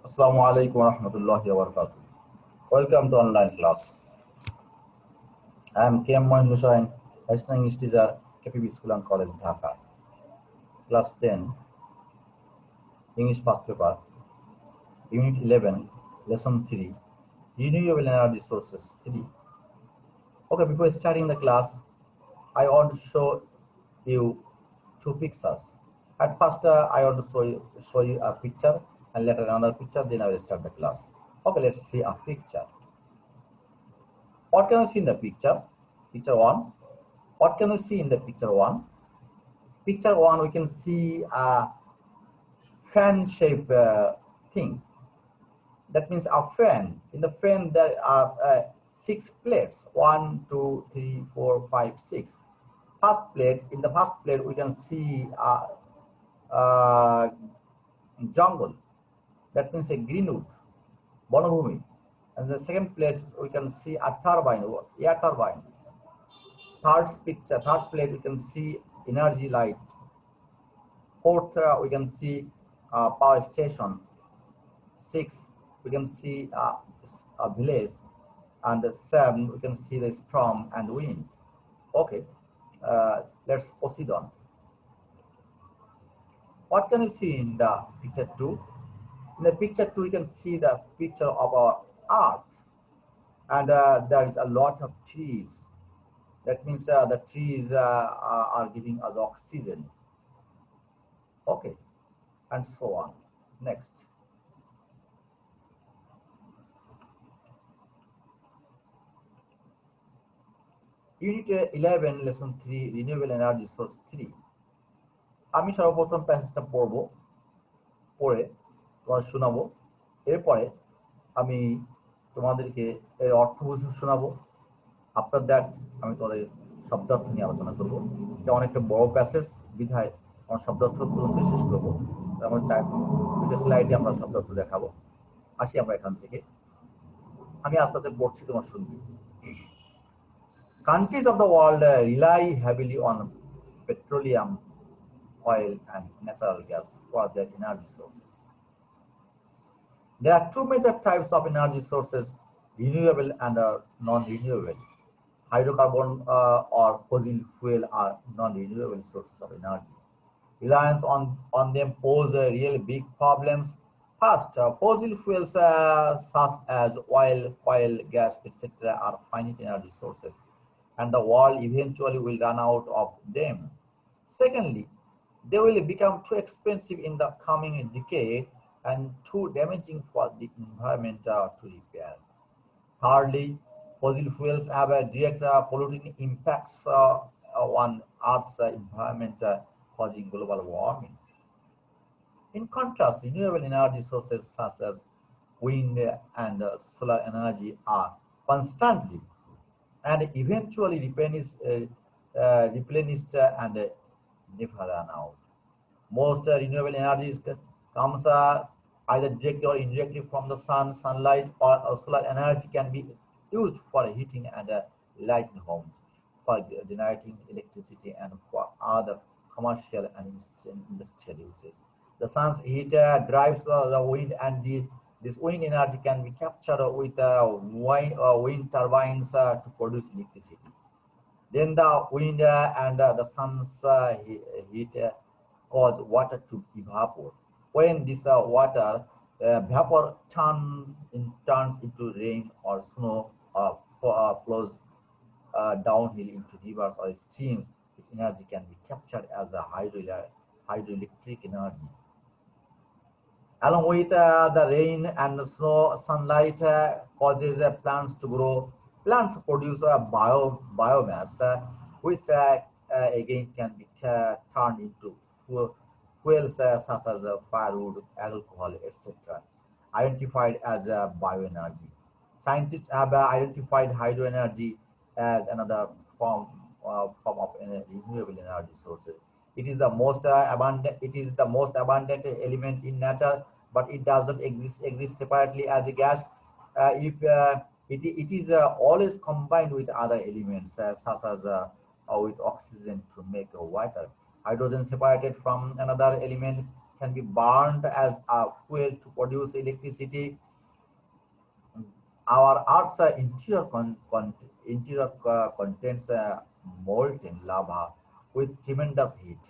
Assalamu alaikum wa rahmatullahi wa barakatuh. Welcome to online class. I am K.M. Moin Hussain, National English teacher, KPB School and College, Dhaka. Class 10, English first paper, Unit 11, Lesson 3, Renewable Energy Sources 3. Okay, before starting the class, I want to show you two pictures. At first, I want to show you a picture and later another picture, then I will start the class. Okay, let's see a picture. What can you see in the picture? Picture 1. What can you see in the picture 1? Picture 1, we can see a fan-shaped thing. That means a fan. In the fan, there are 6 plates. 1, 2, 3, 4, 5, 6. First plate. In the first plate, we can see a jungle. That means a greenwood, bonobhumi. And the second plate, we can see a turbine, air turbine. Third plate, we can see energy light. Fourth, we can see power station. 6, we can see a village. And 7, we can see the storm and wind. Okay, let's proceed on. What can you see in the picture 2? In the picture 2, you can see the picture of our earth. And there is a lot of trees. That means the trees are giving us oxygen. Okay, and so on. Next. Unit 11, Lesson 3, Renewable Energy Source 3. আমি সর্বপ্রথম প্যাসেজটা পড়বো, পড়ে তোমাদের শোনাবো। এরপরে আমি তোমাদেরকে এর অর্থ বুঝে শোনাবো। আফটার দ্যাট আমি তোমাদের শব্দার্থ নিয়ে আলোচনা করবো। এটা অনেকটা বড় প্যাসেজ, বিধায় আমার শব্দার্থ পর্যন্ত শেষ করবো। আমার 4 স্লাইডে আমরা শব্দার্থ দেখাবো। আসি আমরা এখান থেকে। আমি আস্তে আস্তে পড়ছি, তোমার শুনবি। Countries of the world rely heavily on petroleum, oil and natural gas for their energy sources. There are 2 major types of energy sources, renewable and non-renewable. Hydrocarbon or fossil fuel are non-renewable sources of energy. Reliance on them pose real big problems. First, fossil fuels such as oil, coal, gas, etc. are finite energy sources, and the world eventually will run out of them. Secondly, they will become too expensive in the coming decade and too damaging for the environment to repair. Thirdly, fossil fuels have a direct polluting impacts on Earth's environment, causing global warming. In contrast, renewable energy sources such as wind and solar energy are constantly and eventually replenished and never run out. Most renewable energies comes either directly or indirectly from the sun, sunlight, or solar energy can be used for heating and lighting homes, for generating electricity, and for other commercial and industrial uses. The sun's heat drives the wind, and this wind energy can be captured with wind turbines to produce electricity. Then the wind and the sun's heat cause water to evaporate. When this water vapor turns into rain or snow or flows downhill into rivers or streams, its energy can be captured as a hydroelectric energy. Along with the rain and the snow, sunlight causes plants to grow. Plants produce biomass, which again can be turned into fuels such as firewood, alcohol, etc., identified as bioenergy. Scientists have identified hydroenergy as another form of renewable energy sources. It is the most abundant. It is the most abundant element in nature, but it does not exist separately as a gas. If it is always combined with other elements such as with oxygen to make water. Hydrogen separated from another element can be burned as a fuel to produce electricity. Our Earth's interior contains molten lava with tremendous heat.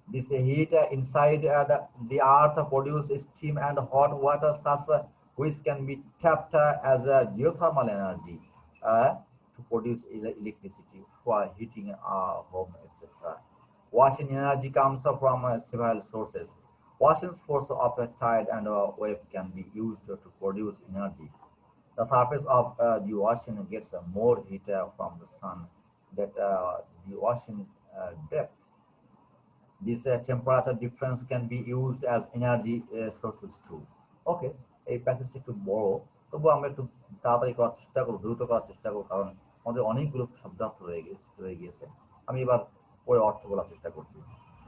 This heat inside the earth produces steam and hot water, such which can be tapped as a geothermal energy to produce electricity for heating a home, etc. Washing energy comes from several sources. Washing force of a tide and wave can be used to produce energy. The surface of the ocean gets more heat from the sun that the ocean depth. This temperature difference can be used as energy sources too. ওকে, এই প্যাসেজটা একটু বড়, তবু আমরা একটু তাড়াতাড়ি করার চেষ্টা করব, দ্রুত করার চেষ্টা করব, কারণ আমাদের অনেকগুলো শব্দার্থ রয়ে গিয়েছে। আমি এবার পরে অর্থ বলার চেষ্টা করছি।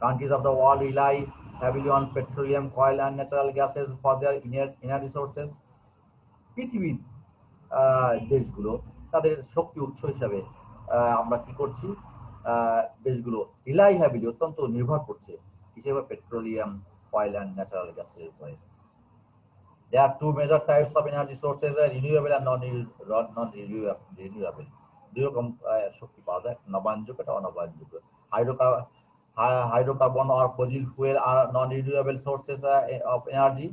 Countries of the world rely heavily on petroleum, oil and natural gases for their energy sources. পৃথিবীর দেশগুলো তাদের শক্তি উৎস হিসাবে আমরা কি করছি, দেশগুলো রিলাই হ্যাভিলি অত্যন্ত নির্ভর করছে হিসেবে পেট্রোলিয়াম, অয়েল অ্যান্ড ন্যাচারাল গ্যাসের উপরে। There are two major types of energy sources, renewable and non-renewable. দুই রকম শক্তি পাওয়া যায়, নবায়নযোগ্য এবং অনবায়নযোগ্য। Hydrocarbon or fossil fuel are non-renewable sources of energy.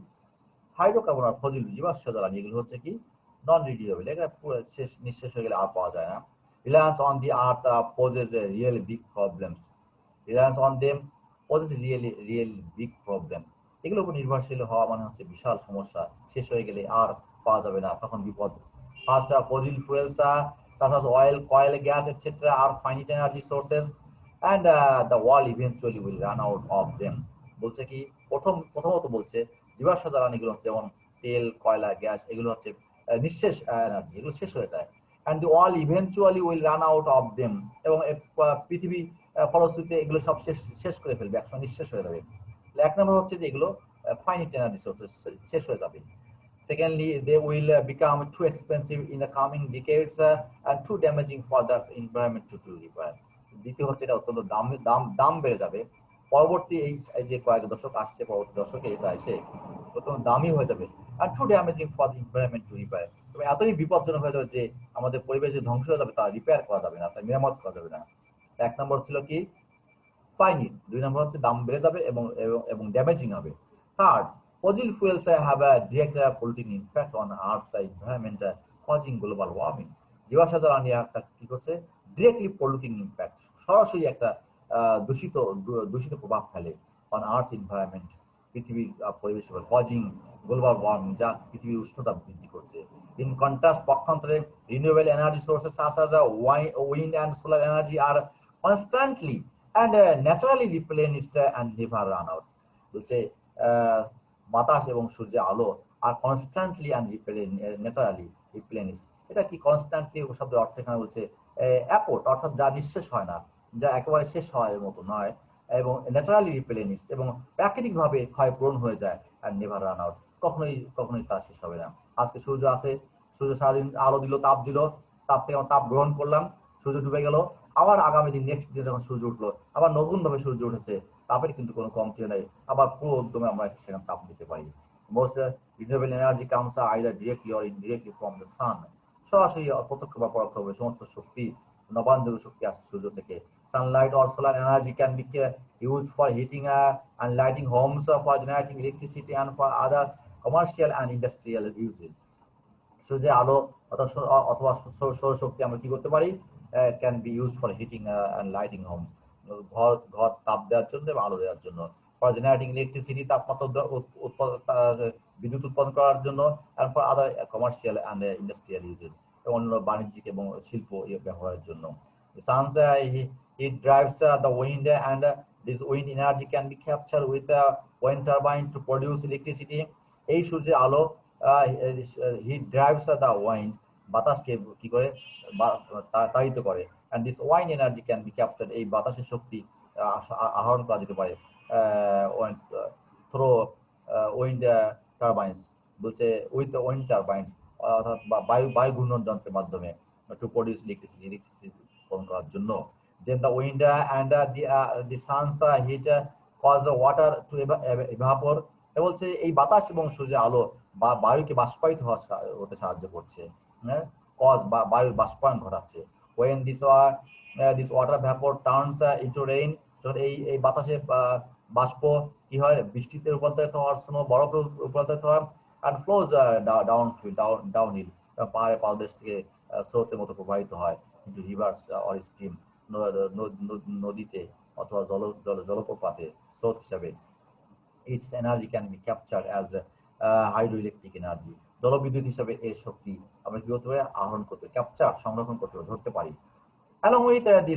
Hydrocarbon আর ফসিল জীবাশ্ম জ্বালানি এগুলো হচ্ছে কি নন রিনিউয়েবল, এটা পুরো নিঃশেষ হয়ে গেলে আর পাওয়া যায় না। Reliance on the earth poses a really big problems. Reliance on them poses really big problem. এগুলোর উপর নির্ভরশীল হওয়া মানে হচ্ছে বিশাল সমস্যা, শেষ হয়ে গেলে আর পাওয়া যাবে না, তখন বিপদ। First, fossil fuels such as oil, coal, gas, etc. are finite energy sources and the world eventually will run out of them. বলছে কি প্রথমত বলছে জীবাশ্ম জ্বালানিগুলো যেমন তেল, কয়লা, গ্যাস এগুলো হচ্ছে নিঃশেষ এনার্জি, এগুলো শেষ হয়ে যায়। and the world eventually will run out of them, এবং পৃথিবী ফলশ্রুতিতে এগুলো সব শেষ করে ফেলবে, একসময় নিঃশেষ হয়ে যাবে। এক নম্বর হচ্ছে যে এগুলো ফাইনিট এনার্জি সোর্সেস, শেষ হয়ে যাবে। Secondly, they will become too expensive in the coming decades and too damaging for the environment to repair. দ্বিতীয় হচ্ছে এটা অত্যন্ত দাম বেড়ে যাবে, পরবর্তী এই যে কয়েক দশক আসছে, পরবর্তী দশকে এটা এসে অত্যন্ত দামি হয়ে যাবে। and too damaging for the environment to repair, তবে এতই বিপজ্জনক হয়ে যাবে যে আমাদের পরিবেশ যে ধ্বংস হয়ে যাবে তা রিপেয়ার করা যাবে না, তা মেরামত করা যাবে না। এক নম্বর ছিল কি ফাইনিট, দুই নম্বর হচ্ছে দাম বেড়ে যাবে এবং ড্যামেজিং হবে। Third, fossil fuels have a direct polluting impact on Earth's environment, causing global warming. জীবাশ্ম জ্বালানি একটা কি করছে, ডিরেক্টলি পলিউটিং ইম্প্যাক্ট, সরাসরি একটা দূষিত প্রভাব ফেলে অন আর্থ এনভায়রনমেন্ট, পৃথিবীর পরিবেশের উপর, কজিং গ্লোবাল ওয়ার্মিং, যা পৃথিবীর উষ্ণতা বৃদ্ধি করছে। ইন কন্ট্রাস্ট, পক্ষান্তরে renewable energy sources such as wind and solar energy R constantly and naturally replenished and never run out. বলছে বাতাস এবং সূর্যের আলো আর কনস্ট্যান্টলি অ্যান্ড ন্যাচারালি রিপ্লেনিশড। এটা কি কনস্ট্যান্টলি শব্দের অর্থ এখানে বলছে অ্যাপোর্ট, অর্থাৎ যা নিঃশেষ হয় না, যা একেবারে শেষ হওয়ার মতো নয়, এবং ন্যাচারালি রিপ্লেনিশড এবং প্রাকৃতিকভাবে ক্ষয় পূরণ হয়ে যায়, আর নেভার রান আউট, কখনোই তা শেষ হবে না। আজকে সূর্য আছে, সূর্য সারাদিন আলো দিল, তাপ দিল, তাপ থেকে তাপ গ্রহণ করলাম, সূর্য ডুবে গেল, আবার আগামী দিন নেক্সট দিন যখন সূর্য উঠলো, আবার নতুন ভাবে সূর্য উঠেছে, তাপের কিন্তু কোনো কমতি নেই, আবার পুরো উদ্যমে আমরা সেখানে তাপ দিতে পারি। Most renewable energy comes either directly or indirectly from the sun. সরাসরি প্রত্যক্ষ বা পরোক্ষভাবে সমস্ত শক্তি, নবায়নযোগ্য শক্তি আসে সূর্য থেকে। Sunlight or solar energy can B used for heating and lighting homes, for generating electricity and for other commercial and industrial uses. সূর্যের আলো অথবা সৌরশক্তি আমরা কি করতে পারি, can be used for heating and lighting homes, ঘর তাপ দেওয়ার জন্য এবং আলো দেওয়ার জন্য। ফর জেনারেটিং ইলেকট্রিসিটি, তাপমাত্রা বিদ্যুৎ উৎপাদন করার জন্য, and for other commercial and industrial uses, এবং অন্য বাণিজ্যিক এবং শিল্প ব্যবহারের জন্য। Sun's heat drives the wind and this wind energy can be capture with wind turbine to produce electricity. এই সূর্যের আলো হিট ড্রাইভস দ্য উইন্ড, বাতাসকে কি করে তাড়িত করে, and this wind energy can be captured, এই বাতাসের শক্তি আহরণ করা যেতে পারে থ্রো উইন্ড টারবাইন্স, বলছে উইথ উইন্ড টারবাইন্স, অর্থাৎ বায়ু ঘূর্ণন যন্ত্রের মাধ্যমে টু প্রডিউস ইলেকট্রিসিটি উৎপন্ন করার জন্য। Then the wind and the sun's heat cause the water to evaporate বলছে এই বাতাস এবং সূর্যের আলো বা বায়ুকে বাষ্পায়িত হতে সাহায্য করছে, কজ বা বায়ুর বাষ্পায়ন ঘটাচ্ছে। when this water vapor turns into rain, যখন এই বাতাসে বাষ্প কি হয় বৃষ্টিতে রূপান্তরিত হওয়ার সময় বরফে রূপান্তরিত হয়, and flows downhill, পাহাড়ে পাদদেশ থেকে স্রোতের মতো প্রবাহিত হয় into rivers or stream, নদীতে অথবা জলপ্রপাতে স্রোত হিসাবে। its energy can be captured as hydroelectric energy, জলবিদ্যুৎ হিসাবে এর শক্তি আমরা কি করতে পারি আহরণ করতে, ক্যাপচার সংরক্ষণ করতে ধরতে পারি। along with the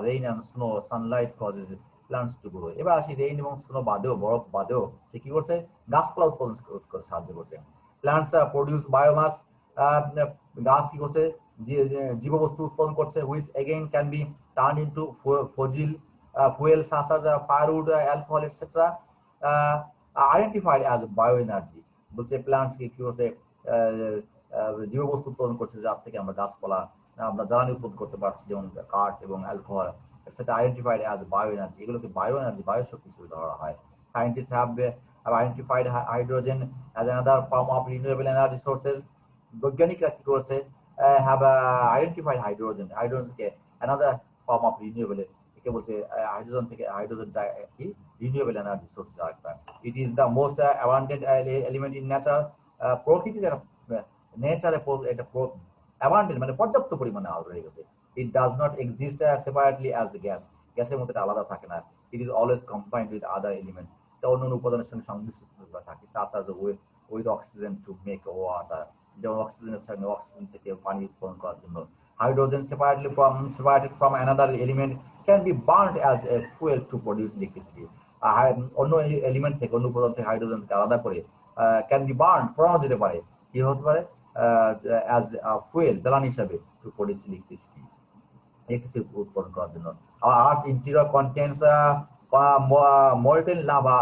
rain and snow, sunlight causes plants to grow। এবার আসি রেইন এবং স্নো বাদেও বরফ বাদেও সে কি করছে গাছপালা উৎপাদন করতে সাহায্য করছে। প্ল্যান্টস প্রডিউস বায়োমাস, গাছ কি করছে জীববস্তু উৎপাদন করছে, which again can be turned into fuel such as firewood, alcohol, etc. Identified as bioenergy। বলছে প্ল্যান্টস কি করছে জীববস্তু উৎপাদন করছে যার থেকে আমরা গাছপালা আমরা জ্বালানি উৎপাদন করতে পারছি, যেমন কাঠ এবং অ্যালকোহল, সেটা আইডেন্টিফাইড অ্যাজ বায়ো এনার্জি। এগুলোকে বায়ো এনার্জি বায়ো শক্তি হিসেবে ধরা হয়। Scientist have identified hydrogen as another form of renewable energy sources. বৈজ্ঞানিকরা কি করেছে হ্যাভ আইডেন্টিফাইড হাইড্রোজেনকে অ্যানাদার ফর্ম অফ রিনিউয়েবল, একে বলছে হাইড্রোজেন থেকে হাইড্রোজেনটা কি রিনিউয়েবল এনার্জি সোর্স একটা। It is the most abundant element in nature. প্রকৃতিতে নেচারে এটা abundant মানে পর্যাপ্ত পরিমাণে আলো রয়ে গেছে। it does not exist separately as a gas, গ্যাসের মধ্যে আলাদা থাকে না। it is always combined with other element, এটা অন্য উপাদানের সঙ্গে সংমিশ্রিত থাকে, such as with oxygen to make water, যেমন অক্সিজেনের সঙ্গে অক্সিজেন থেকে পানি উৎপাদন করার জন্য। Hydrogen separated from another element can be burnt as a fuel to produce electricity। অন্য এলিমেন্ট থেকে অন্য উপাদান থেকে হাইড্রোজেনকে আলাদা করে can be burned পোড়ানো যেতে পারে, কি হতে পারে as a fuel জ্বালানি হিসাবে to produce electricity উৎপাদন করার জন্য। Earth's interior contains molten lava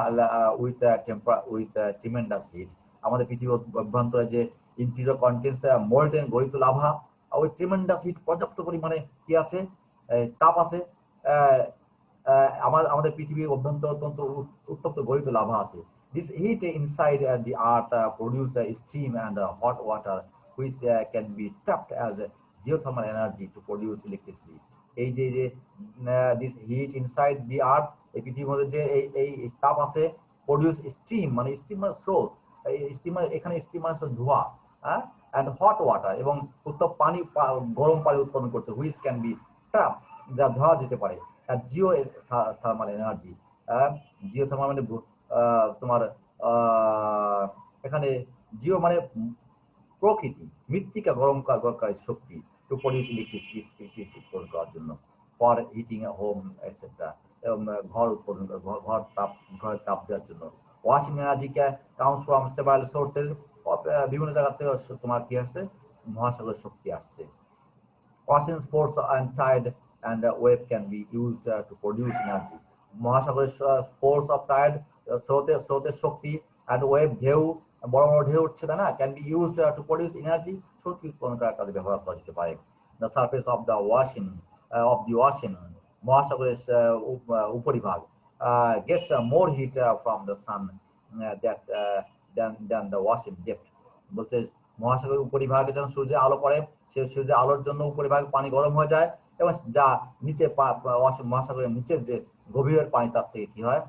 with tremendous heat। আমাদের পৃথিবীর অভ্যন্তরে যে ইন্টেরিয়র কন্টেন্টস মোল্টেন গলিত লাভা উইথ ট্রিমেন্ডাস হিট পর্যাপ্ত পরিমাণে কি আছে তাপ আছে। আমাদের পৃথিবীর অভ্যন্তরে অত্যন্ত উত্তপ্ত গলিত লাভা আছে। This heat inside the earth produce steam and hot water which can be trapped as geothermal energy to produce electricity। এই যে this heat inside the earth, এই পৃথিবীর মধ্যে যে এই তাপ আছে, produce steam মানে স্রোত, স্টিম এখানে স্টিম মানে ধোঁয়া, and hot water এবং উত্তপ্ত পানি গরম পানি উৎপন্ন করছে, which can be trapped যা ধোয়া যেতে পারে। জিওথার্মাল এনার্জি, জিওথার্মাল মানে তোমার এখানে জিও মানে প্রকৃতি, মৃত্তিকা গরমকারী শক্তি টু প্রডিউস ইলেকট্রিসিটি উৎপাদন করার জন্য, for heating a home etcetera, ঘর উৎপাদন ঘরের তাপ দেওয়ার জন্য। Ocean energy comes from several sources, বিভিন্ন জায়গা থেকে তোমার কি আসছে মহাসাগরের শক্তি আসছে। Ocean force and tide and wave can be used to produce energy। মহাসাগরের ফোর্স অফ টাইড স্রোতের শক্তি and wave ঢেউ বড় বড় ঢেউ উঠছে তাই না, can be used to produce energy, শক্তি উৎপন্ন করার কাজে ব্যবহার করা যেতে পারে। The surface of the ocean মহাসাগরের উপরিভাগ gets more heat from the sun than the ocean depth। বলতে মহাসাগরের উপরিভাগে যখন সূর্যের আলো পড়ে সেই সূর্যের আলোর জন্য উপরিভাগ পানি গরম হয়ে যায় এবং যা নিচে মহাসাগরের নিচের যে গভীরের পানি তার থেকে কি হয়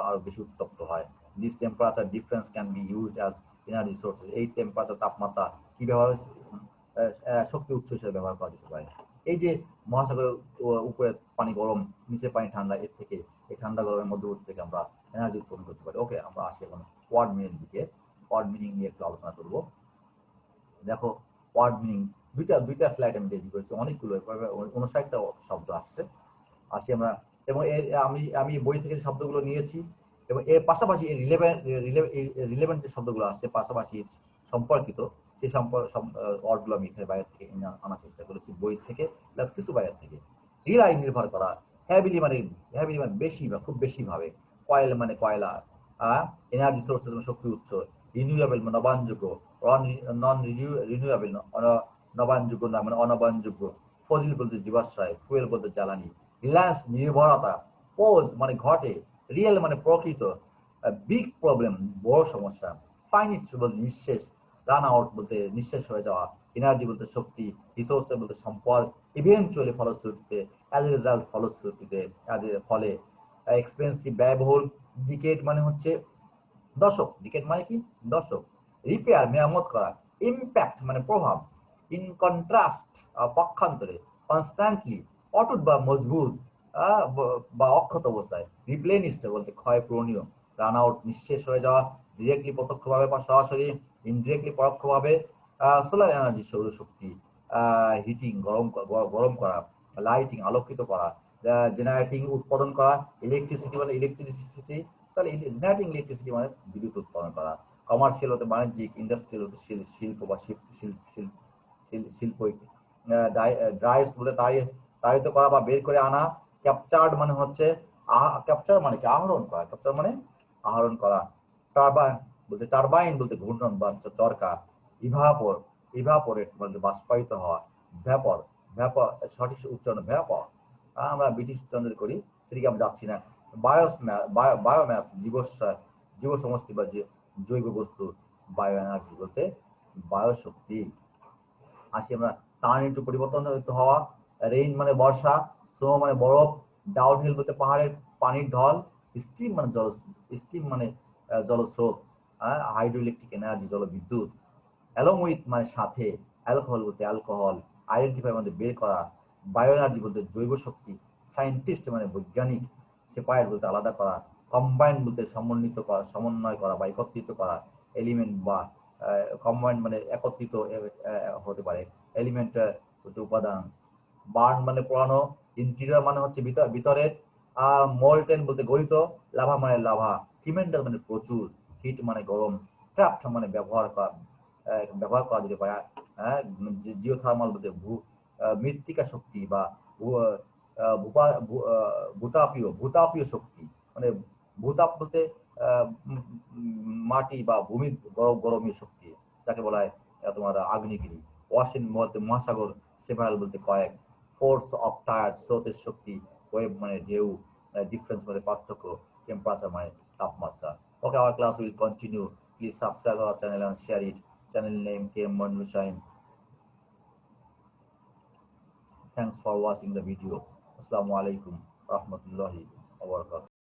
আরো বেশি উত্তপ্ত হয়। This temperature difference can be used as energy sources। এই টেম্পারেচার তাপমাত্রা কি ব্যবহার শক্তি উৎস হিসেবে ব্যবহার করা যেতে পারে। এই যে মহাসাগরের উপরে পানি গরম নিচে পানি ঠান্ডা, এর থেকে এই ঠান্ডা গরমের মধ্যবর্তী থেকে আমরা এনার্জি উৎপন্ন করতে পারি। ওকে, আমরা আসি এখন ওয়ার্ড মিনিং দিকে। ওয়ার্ড মিনিং নিয়ে একটু আলোচনা করবো। দেখো ওয়ার্ড মিনিং দুইটা স্লাইড আমি রেডি করেছি, অনেকগুলো 59টা শব্দ আসছে। আসি আমরা, এবং আমি বই থেকে যে শব্দগুলো নিয়েছি এবং এর পাশাপাশি রিলেভেন্ট যে শব্দগুলো আসছে পাশাপাশি সম্পর্কিত সেই ওয়ার্ডগুলো আমি এখানে বাইরে থেকে আনার চেষ্টা করেছি, বই থেকে প্লাস কিছু বাইরের থেকে। রিলাই নির্ভর করা, হ্যাভিলি মানে বেশি বা খুব বেশি ভাবে, কয়েল মানে কয়লা, এনার্জি সোর্সেস মানে শক্তি উৎস, রিনিউয়েবল মানে নবায়নযোগ্য, নন রিনিউয়েবল নবায়নযোগ্য না মানে অনবায়নযোগ্য, ফসিল বলতে জীবাশ্রয়, ফুয়েল বলতে জ্বালানি, রিলায়েন্স নির্ভরতা, পোজ মানে ঘটে, রিয়েল মানে প্রকৃত, বিগ প্রবলেম বড় সমস্যা, ফাইনিট বলতে নিঃশেষ, রান আউট বলতে নিঃশেষ হয়ে যাওয়া, এনার্জি বলতে শক্তি, রিসোর্স বলতে সম্পদ, ইভেনচুয়ালি ফলশ্রুতিতে, অ্যাজ এ রেজাল্ট ফলশ্রুতিতে, অ্যাজ এ ফলে, এক্সপেন্সিভ ব্যয়বহুল, ডিকেড মানে হচ্ছে দশক, ডিকেড মানে কি দশক, রিপেয়ার মেরামত করা, ইম্প্যাক্ট মানে প্রভাব, ইন কন্ট্রাস্ট পক্ষান্তরে, কনস্ট্যান্টলি অটুট বা মজবুত বা অক্ষত অবস্থায়, রিপ্লেনিস্ট বলতে ক্ষয় পূরণীয়, রান আউট নিঃশেষ হয়ে যাওয়া, ডিরেক্টলি প্রত্যক্ষভাবে বা সরাসরি, ইনডিরেক্টলি পরোক্ষভাবে, সোলার এনার্জি সৌরশক্তি, হিটিং গরম করা, লাইটিং আলোকিত করা, জেনারেটিং উৎপাদন করা, ইলেকট্রিসিটি মানে ইলেকট্রিসিটি, তাহলে জেনারেটিং ইলেকট্রিসিটি মানে বিদ্যুৎ উৎপাদন করা, কমার্শিয়াল হতে বাণিজ্যিক, ইন্ডাস্ট্রিয়াল হতে শিল্প বা শিল্প, ড্রাইভস বলে তাড়িত করা বা বের করে আনা, ক্যাপচার্ড মানে হচ্ছে ক্যাপচার মানে কি আহরণ করা, ক্যাপচার মানে আহরণ করা, টারবাইন বলতে ঘূর্ণন বা চরকা, ইভাপোরেট বলতে বাষ্পায়িত হওয়া, ভ্যাপর সঠিক উচ্চারণ ভ্যাপর, আমরা ব্রিটিশ উচ্চারণ করি সেদিকে আমরা যাচ্ছি না। বায়োম্যাস জীব সমষ্টি বা জৈব বস্তু, বায়ো এনার্জি বলতে বায়ুশক্তি। আসি আমরা, টার্ন ইন্টু পরিবর্তন হওয়া, রেইন মানে বর্ষা, স্নো মানে বরফ, ডাউনহিল বলতে পাহাড়ের পানির ঢল, স্ট্রিম মানে জলস্রোত, হাইড্রো ইলেকট্রিক এনার্জি জলবিদ্যুৎ, অ্যালং উইথ মানে সাথে, অ্যালকোহল বলতে অ্যালকোহল, আইডেন্টিফাই মানে বের করা, বায়ো এনার্জি বলতে জৈব শক্তি, সায়েন্টিস্ট মানে বৈজ্ঞানিক, সেপারেট বলতে আলাদা করা, কম্বাইন বলতে সমন্বয় করা বা একত্রিত করা, এলিমেন্ট বা কম্বাইন মানে একত্রিত হতে পারে, এলিমেন্ট বলতে উপাদান, বার্ন মানে পোড়ানো, ইন্টেরিয়র মানে হচ্ছে ভিতরের, মোলটেন বলতে গলিত, লাভা মানে লাভা, ট্রিমেন্ডাস মানে প্রচুর, হিট মানে গরম, ট্র্যাপড মানে ব্যবহার করা যেতে পারে, জিওথার্মাল বলতে মৃত্তিকা শক্তি বা ভূতাপীয় শক্তি, মানে ভূতাপ বলতে মাটি বা ভূমির গরমীয় শক্তি, যাকে বলা হয় তোমার আগ্নেয়গিরি, ওয়াশিন বলতে মহাসাগর, সেভারাল বলতে কয়েক, ফোর্স অফ টায়ার স্রোতের শক্তি, ওয়েভ মানে ঢেউ, ডিফারেন্স মানে পার্থক্য, টেম্পারেচার মানে তাপমাত্রা। Okay, our class will continue. Please subscribe our channel and share it. Channel name KM Manushain. Thanks for watching the video. Assalamu alaikum rahmatullahi wa barakatuh.